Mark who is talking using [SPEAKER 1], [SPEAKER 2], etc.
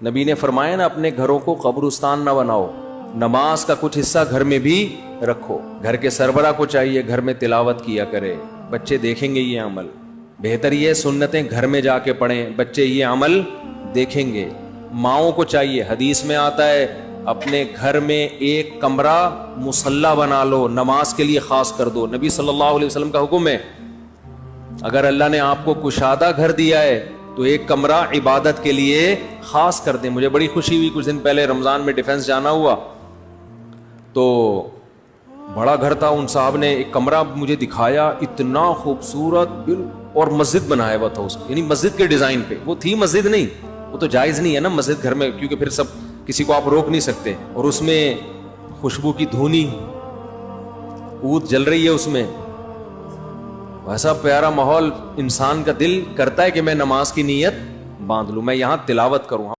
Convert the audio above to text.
[SPEAKER 1] नबी ने फरमाया ना, अपने घरों को कब्रिस्तान ना बनाओ, नमाज का कुछ हिस्सा घर में भी रखो। घर के सरबरा को चाहिए घर में तिलावत किया करे, बच्चे देखेंगे ये अमल। बेहतर ये सुन्नतें घर में जाके पढ़ें, बच्चे ये अमल देखेंगे। माओं को चाहिए, हदीस में आता है, अपने घर में एक कमरा मुसल्ला बना लो, नमाज के लिए खास कर दो। नबी सल्लल्लाहु अलैहि वसल्लम का हुक्म है, अगर अल्लाह ने आपको कुशादा घर दिया है तो एक कमरा इबादत के लिए खास कर दें। मुझे बड़ी खुशी हुई, कुछ दिन पहले रमज़ान में डिफेंस जाना हुआ तो बड़ा घर था, उन साहब ने एक कमरा मुझे दिखाया, इतना खूबसूरत, और मस्जिद बनाया हुआ था उसको, यानी मस्जिद के डिज़ाइन पे। वो थी मस्जिद नहीं, वो तो जायज़ नहीं है ना मस्जिद घर में, क्योंकि फिर सब किसी को आप रोक नहीं सकते। और उसमें खुशबू की धुनी ऊद जल रही है उसमें, वैसा प्यारा माहौल। इंसान का दिल करता है कि मैं नमाज की नीयत बांध लूं, मैं यहां तिलावत करूं।